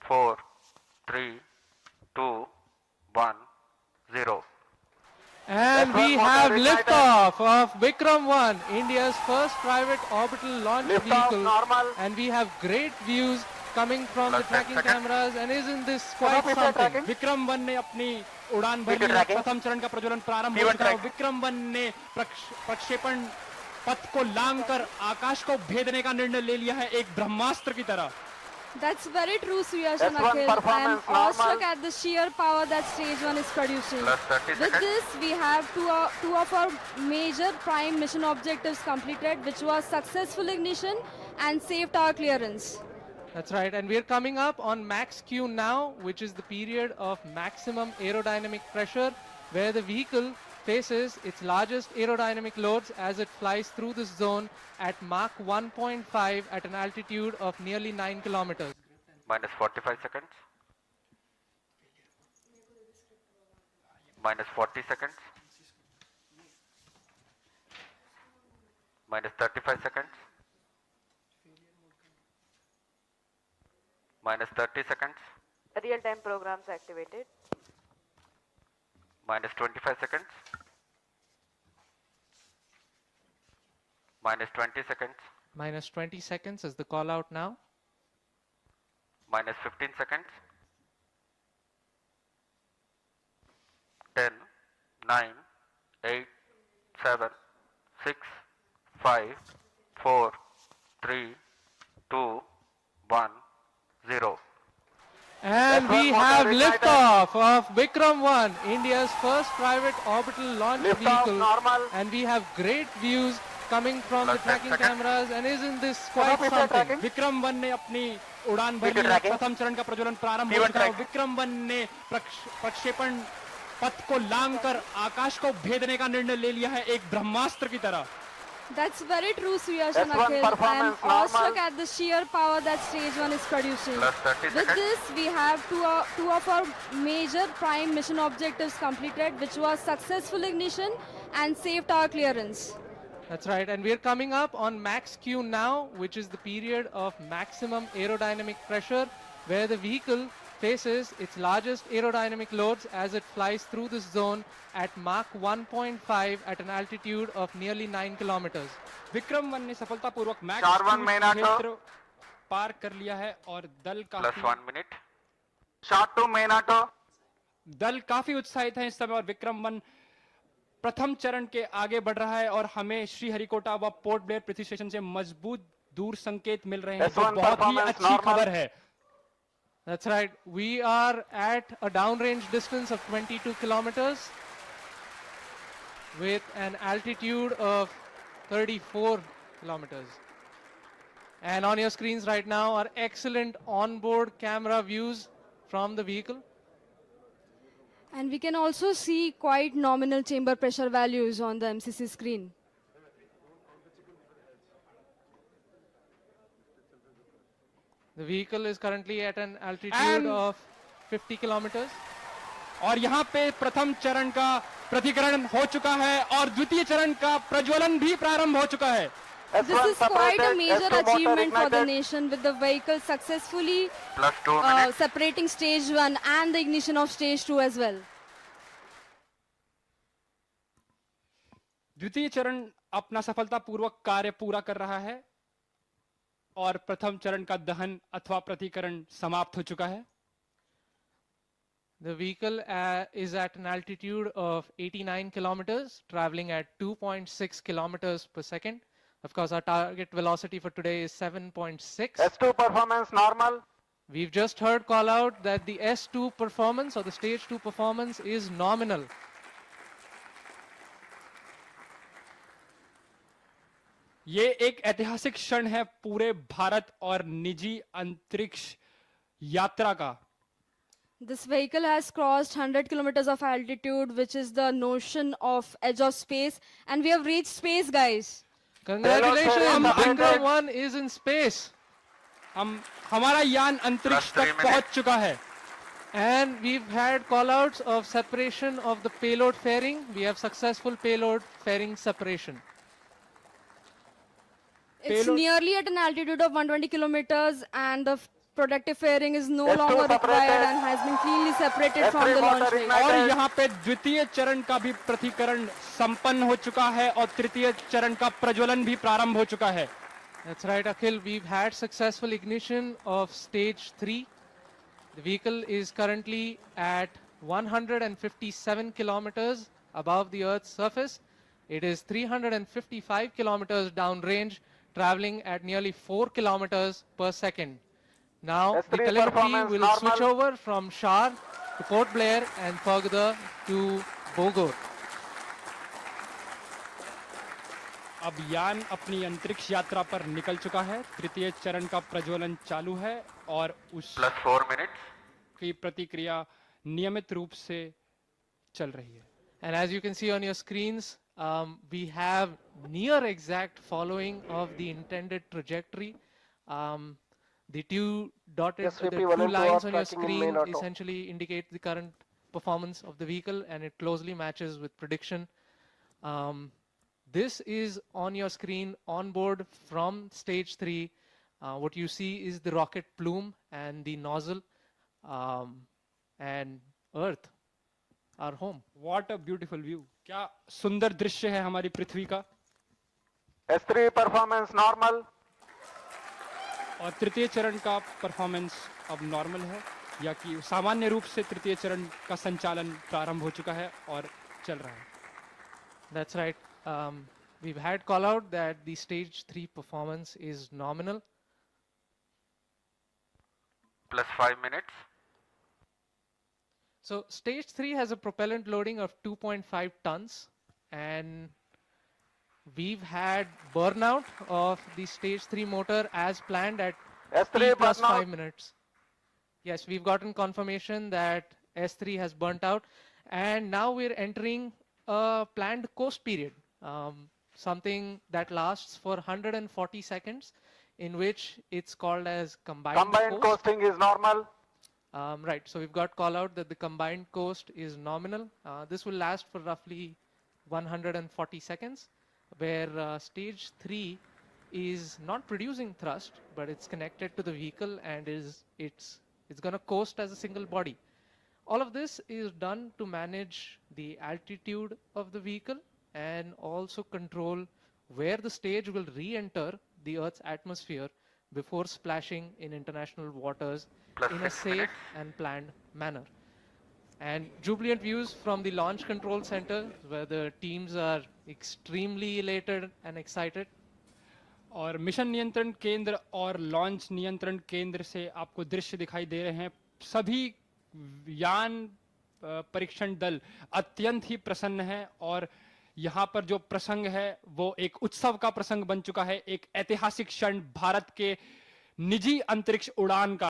4, 3, 2, 1, 0. And we have liftoff of Vikram 1, India's first private orbital launch vehicle. Normal. And we have great views coming from the Plus 10 tracking seconds. cameras. And isn't this quite something? Vikram 1 ने अपनी उड़ान भरी है। प्रथम चरण का प्रज्वलन प्रारंभ हो चुका है। विक्रम 1 ने प्रक्षेपण पथ को लांघकर आकाश को भेदने का निर्णय ले लिया है, एक ब्रह्मास्त्र की तरह। That's very true, Suyash and S1 Akhil. I am performance awestruck normal. at the sheer power that stage 1 is producing. Plus 30 With seconds. this, we have two of our major prime mission objectives completed, which was successful ignition and safe tower clearance. That's right. And we're coming up on max Q now, which is the period of maximum aerodynamic pressure, where the vehicle faces its largest aerodynamic loads as it flies through this zone at Mach 1.5 at an altitude of nearly 9 kilometers. Minus 45 seconds. Minus 40 seconds. Minus 35 seconds. Minus 30 seconds. Real-time programs activated. Minus 25 seconds. Minus 20 seconds. Minus 20 seconds is the call out now. Minus 15 seconds. 10, 9, 8, 7, 6, 5, 4, 3, 2, 1, 0. And we have liftoff of Vikram 1, India's first private orbital launch vehicle. Normal. And we have great views coming from the Plus 10 tracking seconds. cameras. And isn't this quite something? Vikram 1 ने अपनी उड़ान भरी है। प्रथम चरण का प्रज्वलन प्रारंभ हो चुका है। विक्रम 1 ने प्रक्षेपण पथ को लांघकर आकाश को भेदने का निर्णय ले लिया है, एक ब्रह्मास्त्र की तरह। That's very true, Suyash and S1 Akhil. I am performance awestruck normal. at the sheer power that stage 1 is producing. Plus 30 With seconds. this, we have two of our major prime mission objectives completed, which was successful ignition and safe tower clearance. That's right. And we're coming up on max Q now, which is the period of maximum aerodynamic pressure, where the vehicle faces its largest aerodynamic loads as it flies through this zone at Mach 1.5 at an altitude of nearly 9 kilometers. Vikram 1 ने सफलतापूर्वक max चार one महीना तो- क्षेत्र पार कर लिया है और Plus 1 minute. Short 2 minute. दल काफी उत्साहित है इस समय और विक्रम 1 प्रथम चरण के आगे बढ़ रहा है और हमें श्रीहरिकोटा व पोर्ट ब्लेयर पृथ्वी स्टेशन से मजबूत दूर संकेत मिल रहे हैं, जो S1 बहुत ही performance अच्छी normal. खबर है। That's right. We are at a downrange distance of 22 kilometers with an altitude of 34 kilometers. And on your screens right now are excellent onboard camera views from the vehicle. And we can also see quite nominal chamber pressure values on the MCC screen. The vehicle is currently at an altitude And- of 50 kilometers. और यहाँ पे प्रथम चरण का प्रतिकरण हो चुका है और द्वितीय चरण का प्रज्वलन भी प्रारंभ हो चुका है। This is quite a major S2 motor achievement for the ignited. nation, with the vehicle successfully Plus 2 minutes. separating stage 1 and the ignition of stage 2 as well. द्वितीय चरण अपना सफलतापूर्वक कार्य पूरा कर रहा है और प्रथम चरण का दहन अथवा प्रतिकरण समाप्त हो चुका है। The vehicle is at an altitude of 89 kilometers, traveling at 2.6 kilometers per second. Of course, our target velocity for today is 7.6. S2 performance normal. We've just heard call out that the S2 performance or the stage 2 performance is nominal. ये एक ऐतिहासिक क्षण है पूरे भारत और निजी अंतरिक्ष यात्रा का। This vehicle has crossed 100 kilometers of altitude, which is the notion of edge of space, and we have reached space, guys. Congratulations, Vikram 1 is in space. हमारा यान अंतरिक्ष Plus 3 तक पहुंच चुका है। And we've had call-outs of separation of the payload fairing. We have successful payload fairing separation. It's Payload- nearly at an altitude of 120 kilometers, and the protective fairing is no S2 longer required separated. and has been cleanly separated from S3 the launch motor vehicle. ignited. और यहाँ पे द्वितीय चरण का भी पृथक्करण संपन्न हो चुका है और तृतीय चरण का प्रज्वलन भी प्रारंभ हो चुका है. That's right, Akhil. We've had successful ignition of stage 3. The vehicle is currently at 157 kilometers above the Earth's surface. It is 355 kilometers downrange, traveling at nearly 4 kilometers per second. Now, the S3 telemetry performance will normal. switch over from Shar to Port Blair and further to Bogor. अब यान अपनी अंतरिक्ष यात्रा पर निकल चुका है. तृतीय चरण का प्रज्वलन चालू है और Plus 4 minutes. उसकी प्रतिक्रिया नियमित रूप से चल रही है. And as you can see on your screens, we have near exact following of the intended trajectory. The two dotted, SVP the two 1 and 2 lines are on your tracking in screen main auto. essentially indicate the current performance of the vehicle, and it closely matches with prediction. This is on your screen on board from stage 3. What you see is the rocket plume and the nozzle, and Earth, our home. What a beautiful view. क्या सुंदर दृश्य है हमारी पृथ्वी का. S3 performance normal. और तृतीय चरण का परफॉर्मेंस अब नॉर्मल है, या कि सामान्य रूप से तृतीय चरण का संचालन प्रारंभ हो चुका है और चल रहा है. That's right. We've had call out that the stage 3 performance is nominal. Plus 5 minutes. So stage 3 has a propellant loading of 2.5 tons, and we've had burnout of the stage 3 motor as planned at S3 T plus burnout. 5 minutes. Yes, we've gotten confirmation that S3 has burnt out, and now we're entering a planned coast period, something that lasts for 140 seconds, in which it's called as combined Combined coast. coasting is normal. Right, so we've got call out that the combined coast is nominal. This will last for roughly 140 seconds, where stage 3 is not producing thrust, but it's connected to the vehicle and it's going to coast as a single body. All of this is done to manage the altitude of the vehicle and also control where the stage will re-enter the Earth's atmosphere before splashing in international waters Plus in a 6 safe minutes. and planned manner. And jubilant views from the launch control center, where the teams are extremely elated and excited. और mission नियंत्रण केंद्र और launch नियंत्रण केंद्र से आपको दृश्य दिखाई दे रहे हैं. सभी यान परीक्षण दल अत्यंत ही प्रसन्न है और यहाँ पर जो प्रसंग है वो एक उत्सव का प्रसंग बन चुका है. एक ऐतिहासिक क्षण भारत के निजी अंतरिक्ष उड़ान का